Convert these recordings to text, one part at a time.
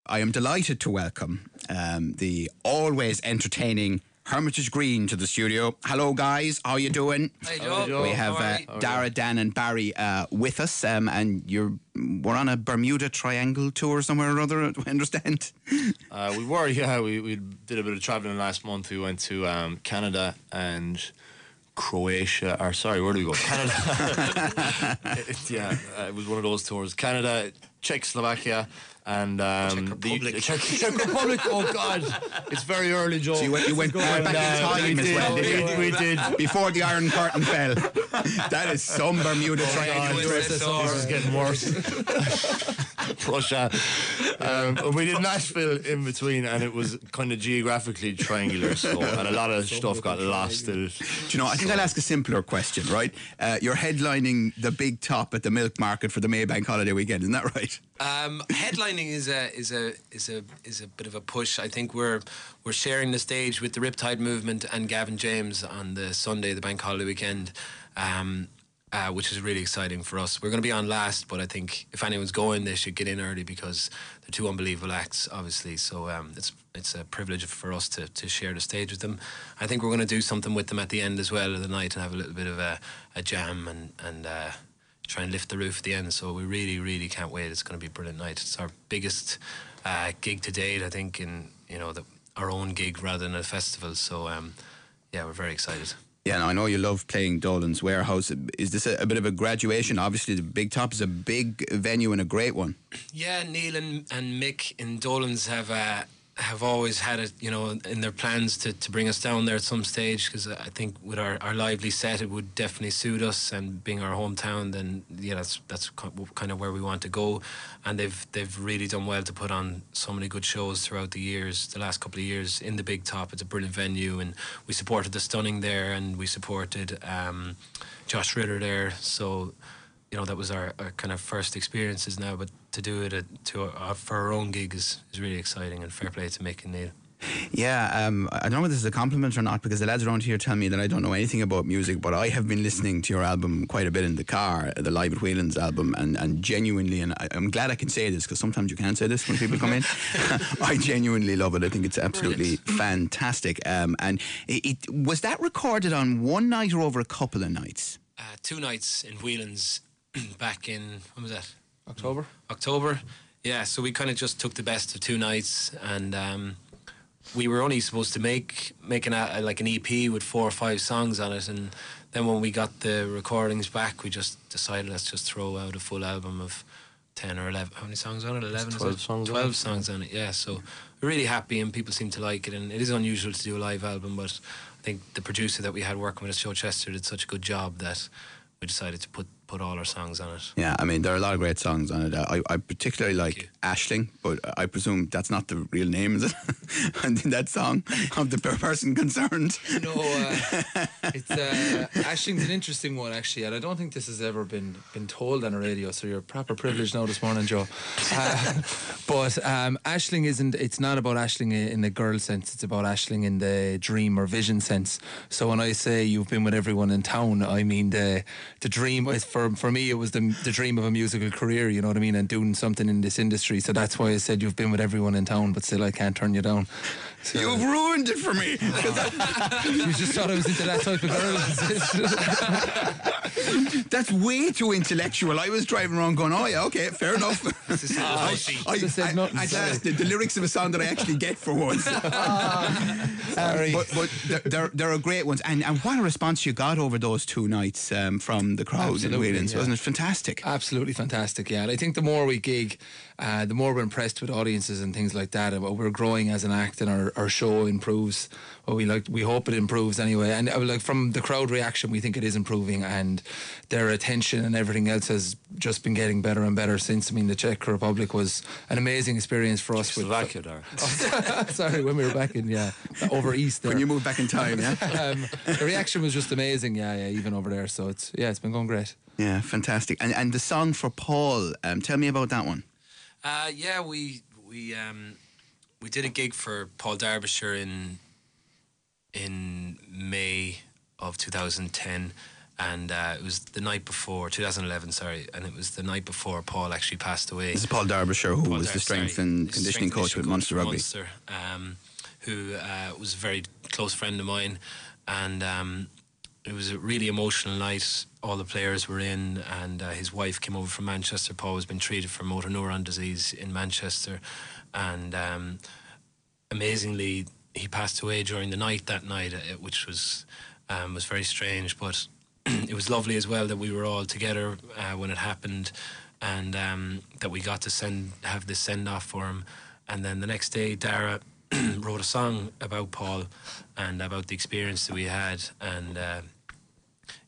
I am delighted to welcome the always entertaining Hermitage Green to the studio. Hello, guys. How you doing? Hey, Joe. We have Dara, Dan, and Barry with us, and we're on a Bermuda Triangle tour somewhere or other. I understand. We were, yeah. We did a bit of travelling last month. We went to Canada and Croatia. Or sorry, where did we go? Canada. It was one of those tours. Canada, Czechoslovakia. And Czech Republic. Oh God, it's very early, Joe. So you went back in time as well. We did before the Iron Curtain fell. That is some Bermuda Triangle trip. This is getting worse. Russia. We did Nashville in between, and it was kind of geographically triangular. So, and a lot of stuff got lost. Do you know? I think I'll ask a simpler question. Right? You're headlining the Big Top at the Milk Market for the Maybank holiday weekend. Isn't that right? Headlining is a bit of a push. I think we're sharing the stage with the Riptide Movement and Gavin James on the Sunday, the bank holiday weekend, which is really exciting for us. We're going to be on last, but I think if anyone's going, they should get in early because they're two unbelievable acts, obviously. So it's a privilege for us to share the stage with them. I think we're going to do something with them at the end as well of the night and have a little bit of a jam and try and lift the roof at the end. So we really, really can't wait. It's going to be a brilliant night. It's our biggest gig to date, I think, in our own gig rather than a festival. So we're very excited. Yeah, and I know you love playing Dolan's Warehouse. Is this a bit of a graduation? Obviously, the Big Top is a big venue and a great one. Yeah, Neil and Mick in Dolan's have always had it, in their plans to bring us down there at some stage, because I think with our lively set, it would definitely suit us, and being our hometown, then that's kind of where we want to go. And they've really done well to put on so many good shows throughout the last couple of years in the Big Top. It's a brilliant venue, and we supported the Stunning there, and we supported Josh Ritter there. So that was our kind of first experiences now, but to do it for our own gig is really exciting, and fair play to Mick and Neil. Yeah, I don't know whether this is a compliment or not, because the lads around here tell me that I don't know anything about music, but I have been listening to your album quite a bit in the car, the Live at Whelan's album, and genuinely, and I'm glad I can say this, because sometimes you can't say this when people come in, I genuinely love it. I think it's absolutely fantastic. And it was that recorded on one night or over a couple of nights? 2 nights in Whelan's back in, when was that? October. Yeah, so we kind of just took the best of 2 nights, and we were only supposed to make an EP with 4 or 5 songs on it, and then when we got the recordings back, we just decided let's just throw out a full album of 10 or 11. How many songs on it? 11? 12 songs. 12 songs on it. Yeah, so we're really happy, and people seem to like it, and it is unusual to do a live album, but I think the producer that we had working with us, Joe Chester, did such a good job that we decided to put all our songs on it. Yeah, I mean, there are a lot of great songs on it. I particularly like Aisling, but I presume that's not the real name, is it? And that song of the person concerned. No, it's Aisling's an interesting one, actually, and I don't think this has ever been told on the radio, so you're proper privileged now this morning, Joe. But Aisling it's not about Aisling in the girl sense, it's about Aisling in the dream or vision sense. So when I say you've been with everyone in town, I mean the dream. For me, it was the dream of a musical career, you know what I mean, and doing something in this industry. So that's why I said you've been with everyone in town, but still I can't turn you down. So, you've ruined it for me. You just thought I was into that type of girl. That's way too intellectual. I was driving around going, oh yeah, okay, fair enough. The lyrics of a song that I actually get for once. Sorry. But they're a great ones. And what a response you got over those 2 nights from the crowd in Whelan's, wasn't it fantastic? Absolutely fantastic, yeah. And I think the more we gig, the more we're impressed with audiences and things like that, and we're growing as an act, and our show improves. Well, we hope it improves anyway. And from the crowd reaction, we think it is improving, and their attention and everything else has just been getting better and better since. I mean, the Czech Republic was an amazing experience for us. Slovakia there. Sorry, when we were back in over east there. When you moved back in time, yeah. The reaction was just amazing, yeah, even over there. So it's been going great. Yeah, fantastic. And the song for Paul, tell me about that one. We did a gig for Paul Derbyshire in May of 2010, and it was the night before 2011. Sorry, and it was the night before Paul actually passed away. This is Paul Derbyshire, who was the strength and conditioning coach with Munster Rugby. Munster, who was a very close friend of mine, and it was a really emotional night. All the players were in, and his wife came over from Manchester. Paul has been treated for motor neuron disease in Manchester, and amazingly, he passed away during the night that night, which was very strange. But it was lovely as well that we were all together when it happened, and that we got to have this send off for him. And then the next day, Dara wrote a song about Paul and about the experience that we had, and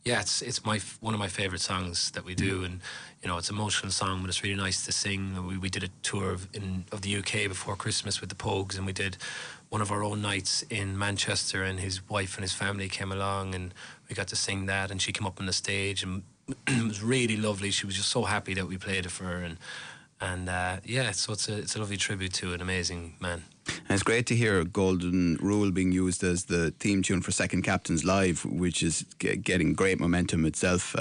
yeah, it's one of my favourite songs that we do, and you know, it's an emotional song, but it's really nice to sing. We did a tour of the UK before Christmas with the Pogues, and we did one of our own nights in Manchester, and his wife and his family came along, and we got to sing that, and she came up on the stage, and it was really lovely. She was just so happy that we played it for her, and yeah, so it's a lovely tribute to an amazing man. And it's great to hear Golden Rule being used as the theme tune for Second Captains Live, which is getting great momentum itself.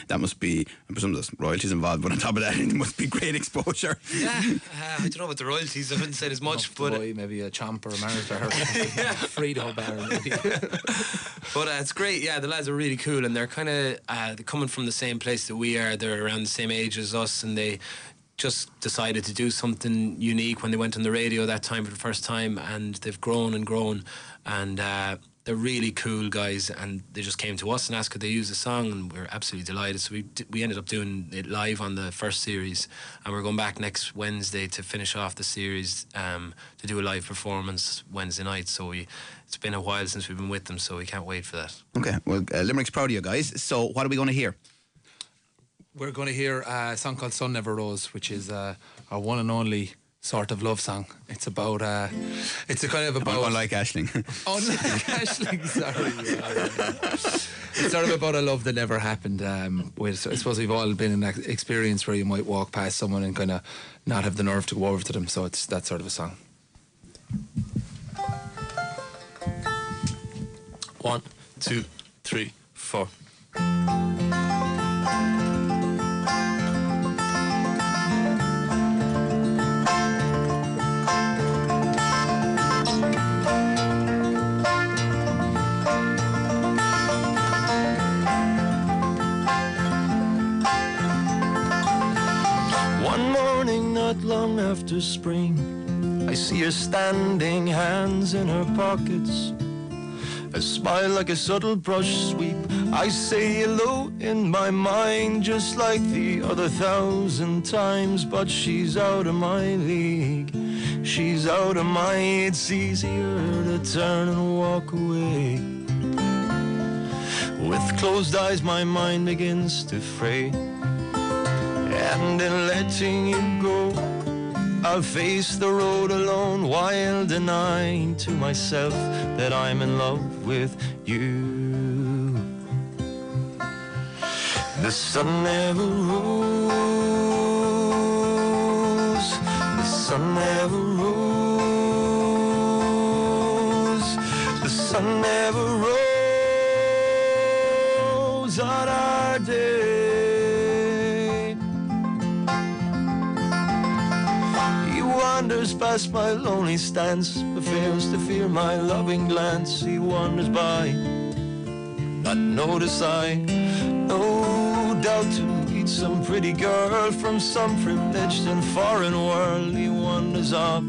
That must be, I presume there's royalties involved, but on top of that, it must be great exposure. Yeah, I don't know about the royalties. I wouldn't say as much, but maybe a Champ or a Mars bar, Frito bar, maybe. But it's great. Yeah, the lads are really cool, and they're kind of they're coming from the same place that we are. They're around the same age as us, and they just decided to do something unique when they went on the radio that time for the first time, and they've grown and grown, and they're really cool guys, and they just came to us and asked could they use the song, and we're absolutely delighted. So we ended up doing it live on the first series, and we're going back next Wednesday to finish off the series, to do a live performance Wednesday night. So it's been a while since we've been with them, so we can't wait for that. Okay, well, Limerick's proud of you guys. So what are we going to hear? We're going to hear a song called Sun Never Rose, which is our one and only sort of love song. It's about it's a kind of about unlike Aisling. Unlike Aisling, sorry. Yeah. It's sort of about a love that never happened. I suppose we've all been in that experience where you might walk past someone and kind of not have the nerve to go over to them. So it's that sort of a song. 1, 2, 3, 4. Not long after spring, I see her standing, hands in her pockets, a smile like a subtle brush sweep. I say hello in my mind just like the other 1,000 times, but she's out of my league, she's out of my, it's easier to turn and walk away. With closed eyes my mind begins to fray, and in letting you go, I'll face the road alone while denying to myself that I'm in love with you. The sun never rose, the sun never rose, the sun never rose on our day. Wanders past my lonely stance, but fails to fear my loving glance. He wanders by, not notice I, no doubt to meet some pretty girl from some privileged and foreign world. He wanders off,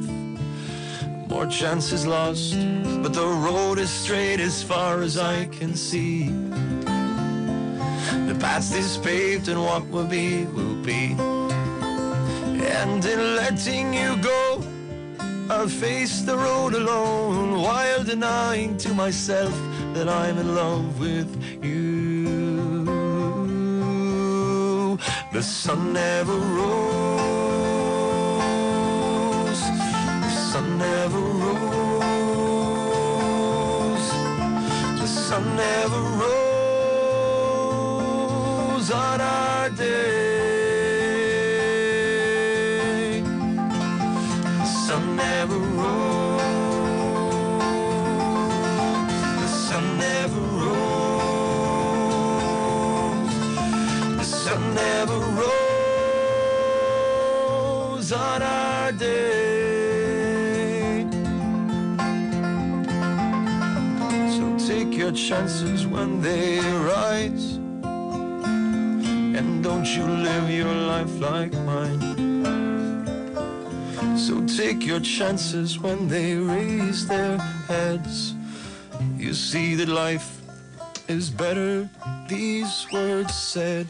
more chances lost, but the road is straight as far as I can see. The past is paved and what will be, will be. And in letting you go, I'll face the road alone while denying to myself that I'm in love with you. The sun never rose, the sun never rose, the sun never rose on our day. Never rose, the sun never rose. day. So take your chances when they rise, and don't you live your life like mine. So take your chances when they raise their heads. You see that life is better, these words said.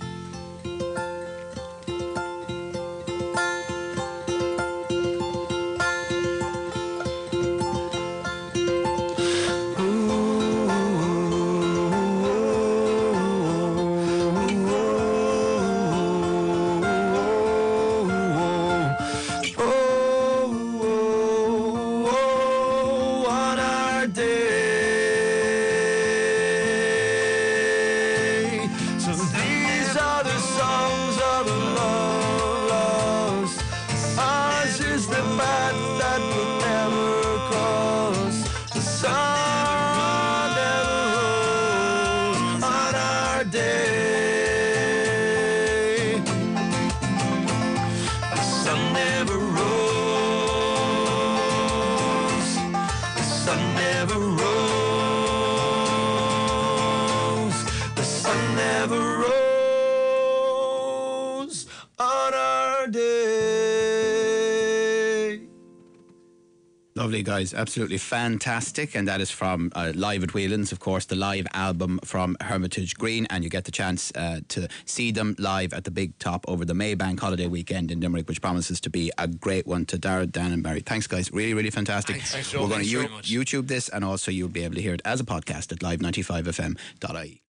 Lovely, guys, absolutely fantastic. And that is from Live at Whelan's, of course, the live album from Hermitage Green, and you get the chance to see them live at the Big Top over the May Bank holiday weekend in Limerick, which promises to be a great one. To Dara, Dan and Barry, thanks guys, really, really fantastic. Thanks, We're going to very much. YouTube this, and also you'll be able to hear it as a podcast at live95fm.ie.